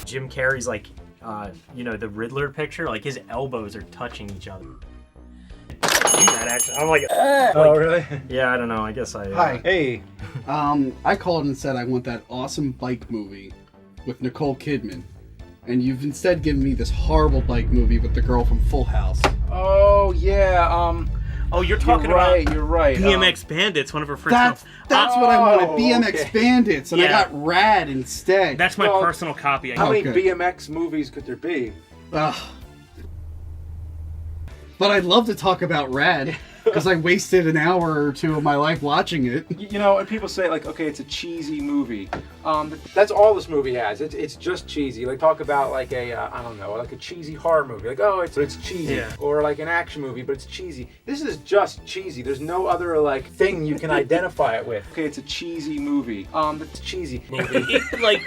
Jim Carrey's like, you know, the Riddler picture, like his elbows are touching each other. That actually, I'm like, oh really? Yeah, I don't know. I guess I. Hi. Hey. I called and said I want that awesome bike movie with Nicole Kidman, and you've instead given me this horrible bike movie with the girl from Full House. Oh yeah. Oh, you're talking about. You're right. BMX Bandits, one of her first films. That's what I wanted. Oh, BMX okay. Bandits, and I Yeah. got Rad instead. That's my personal copy. How many Okay. BMX movies could there be? Ugh. But I'd love to talk about Rad, because I wasted an hour or two of my life watching it. You know, and people say like, okay, it's a cheesy movie. That's all this movie has. It's just cheesy. Like talk about like a I don't know, like a cheesy horror movie. Like it's cheesy. Yeah. Or like an action movie, but it's cheesy. This is just cheesy. There's no other like thing you can identify it with. Okay, it's a cheesy movie. It's cheesy. Like,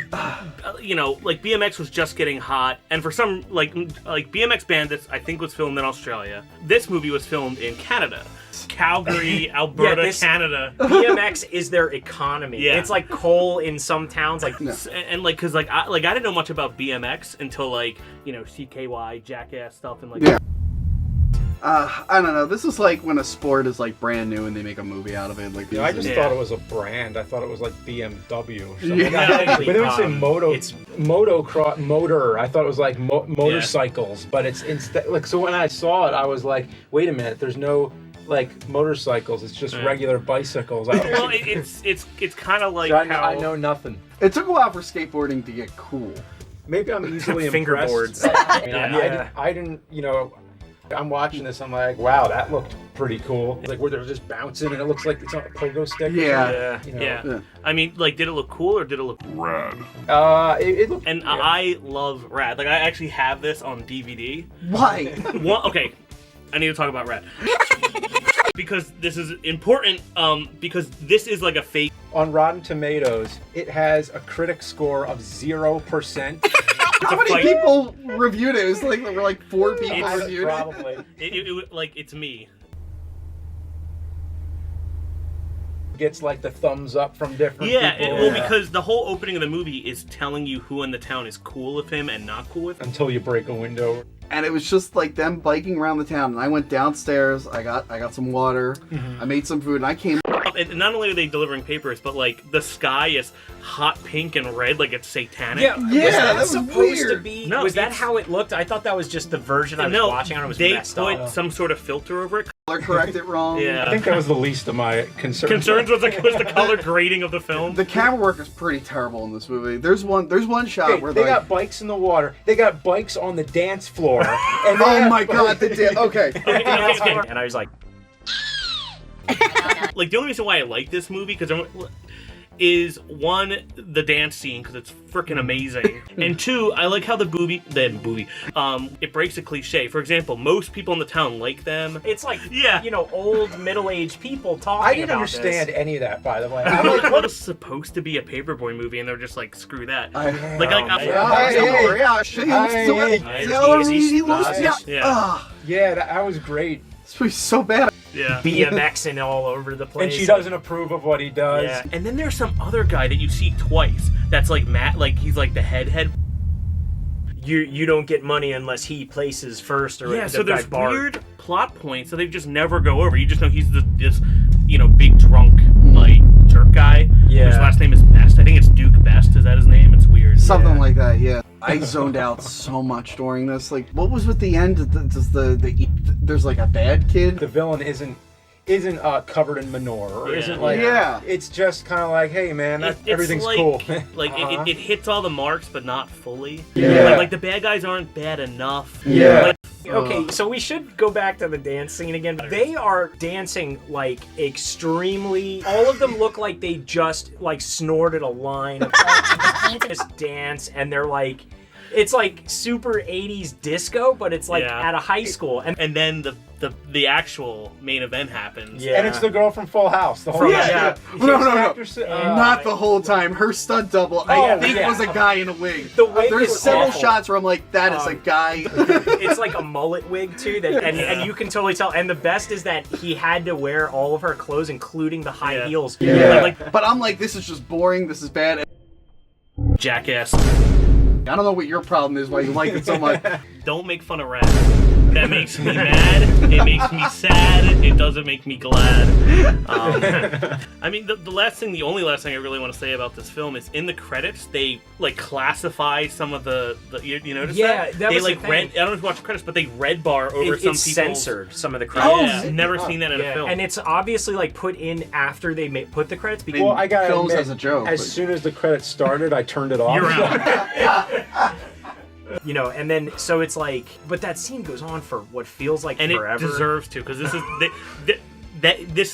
you know, like BMX was just getting hot, and for some, like BMX Bandits, I think was filmed in Australia. This movie was filmed in Canada. Calgary, Alberta, Canada. BMX is their economy. Yeah. It's like coal in some towns. Like, And like, cause like I didn't know much about BMX until like, you know, CKY, Jackass stuff, and like. Yeah. I don't know. This is like when a sport is like brand new and they make a movie out of it. Like, I just Yeah. thought it was a brand. I thought it was like BMW or something. Yeah. But they would say moto. It's Motor. I thought it was like motorcycles, but it's instead like. So when I saw it, I was like, wait a minute. There's no like motorcycles. It's just regular bicycles. Well, it's kind of like So how I know nothing. it took a while for skateboarding to get cool. Maybe I'm easily Fingerboards. impressed. I mean, Yeah. I didn't, you know. I'm watching this. I'm like, wow, that looked pretty cool. It's like where they're just bouncing, and it looks like it's on a pogo stick. Yeah. You know? Yeah. I mean, like, did it look cool or did it look rad? It looked. And I love Rad. Like, I actually have this on DVD. Why? Okay, I need to talk about Rad. Because this is important, because this is like a fake. On Rotten Tomatoes, it has a critic score of 0%. How many fight. people reviewed it? It was like there were like 4 people reviewed it. Probably. Like, it's me. Gets like the thumbs up from different Yeah, people. well, because the whole opening of the movie is telling you who in the town is cool with him and not cool with him. Until you break a window. And it was just like them biking around the town. And I went downstairs. I got some water. I made some food, and I came. And not only are they delivering papers, but like the sky is hot pink and red, like it's satanic. Yeah, Yeah, was that was supposed to weird. be? No, was that it's- how it looked? I thought that was just the version I was No, watching on. It was they messed put up. some sort of filter over it. Color correct it wrong. Yeah. I think that was the least of my concerns. Concerns was the color grading of the film. The camera work is pretty terrible in this movie. There's one shot Okay, where they like, got bikes in the water. They got bikes on the dance floor. And they oh have my god, okay. Okay. And I was like, Like the only reason why I like this movie is one, the dance scene because it's freaking amazing, and two, I like how the booby, it breaks a cliche. For example, most people in the town like them. it's like, Yeah. you know, old middle-aged people talking. I didn't about understand this. any of that, by the way. I'm like, what is supposed to be a Paperboy movie, and they're just like, screw that. I Yeah. That was great. This movie's so bad. Yeah. BMXing all over the place. And she doesn't approve of what he does. Yeah. And then there's some other guy that you see twice. That's like Matt, like he's like the head. You don't get money unless he places first or Yeah, the so guy there's Bart. weird plot points that they just never go over. You just know he's this big drunk like jerk guy. Yeah. Whose last name is Best. I think it's Duke Best. Is that his name? It's weird. Something like that, yeah. I zoned out so much during this. Like, what was with the end? Does there's like a bad kid? The villain isn't covered in manure or Yeah. isn't like it's just kind of like, hey man, It's everything's like, cool. Like it hits all the marks, but not fully. Yeah. Like the bad guys aren't bad enough. Yeah. Like, Okay, so we should go back to the dance scene again. They are dancing like extremely. All of them look like they just like snorted a line of this dance, and they're like, it's like super 80s disco, but it's like Yeah. at a high school. and then the actual main event happens. Yeah. And it's the girl from Full House. The whole Yeah. No. Actress, Not the whole time. Her stunt double, I think, was a guy in a wig. The wig There's is several awful. shots where I'm like, that is a guy. It's like a mullet wig too, and you can totally tell. And the best is that he had to wear all of her clothes, including the high heels. Yeah. Like But I'm like, this is just boring. This is bad. Jackass. I don't know what your problem is, why you like it so much. Don't make fun of Red. That makes me mad. It makes me sad. It doesn't make me glad. I mean, the only last thing I really want to say about this film is in the credits they like classify some of the you notice that? That they was like the thing. red. I don't know if you watch the credits, but they red bar over some it's people's. censored some of the credits. Yeah, never seen that in a film. And it's obviously like put in after they put the credits. Because Well, I got Films as a joke. As soon as the credits started, I turned it off. You're out. you know, and then so it's like, but that scene goes on for what feels like And forever. it deserves to, because this is this.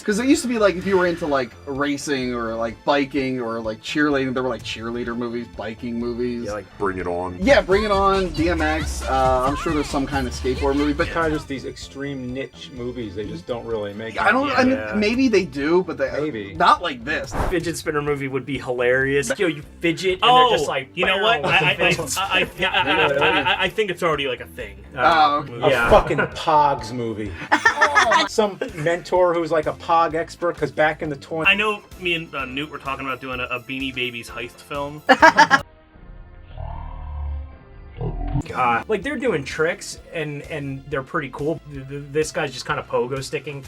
Because it used to be like if you were into like racing or like biking or like cheerleading, there were like cheerleader movies, biking movies. Yeah, like Bring It On. Yeah, Bring It On, DMX. I'm sure there's some kind of skateboard movie, but Kind of just these extreme niche movies. They just don't really make. I don't. I mean, Yeah. maybe they do, but they Maybe. not like this. fidget spinner movie would be hilarious. Yo, you fidget and Oh, they're just like, you know what? "Bow." I think it's already like a thing. Oh, okay. A Yeah. fucking Pogs movie. Some mentor who's like a Pog expert, because back in the 20s. I know me and Newt were talking about doing a Beanie Babies heist film. Like they're doing tricks and they're pretty cool. This guy's just kind of pogo sticking.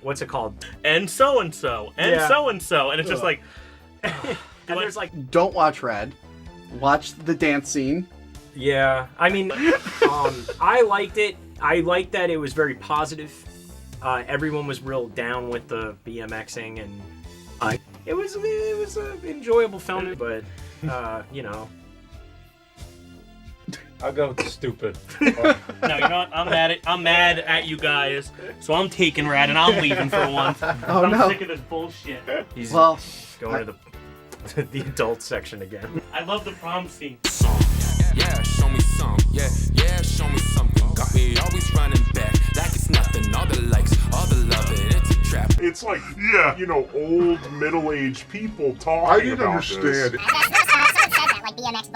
What's it called? And so and so, and Yeah. so and so, and it's just like. And there's like, Don't watch Red. Watch the dance scene. yeah. I mean, I liked it. I liked that it was very positive. Everyone was real down with the BMXing, and it was an enjoyable film. But you know, I'll go with stupid. No, you know what? I'm mad at you guys. So I'm taking Rad and I'm leaving for once. Oh, I'm no. sick of this bullshit. he's Well, going to the adult section again. I love the prom scene. Yeah, show me some. Yeah, show me something. Got me always running back like it's nothing. All the likes, all the love, it's a trap. It's like, you know, old middle-aged people talking I didn't about understand. this. Like BMX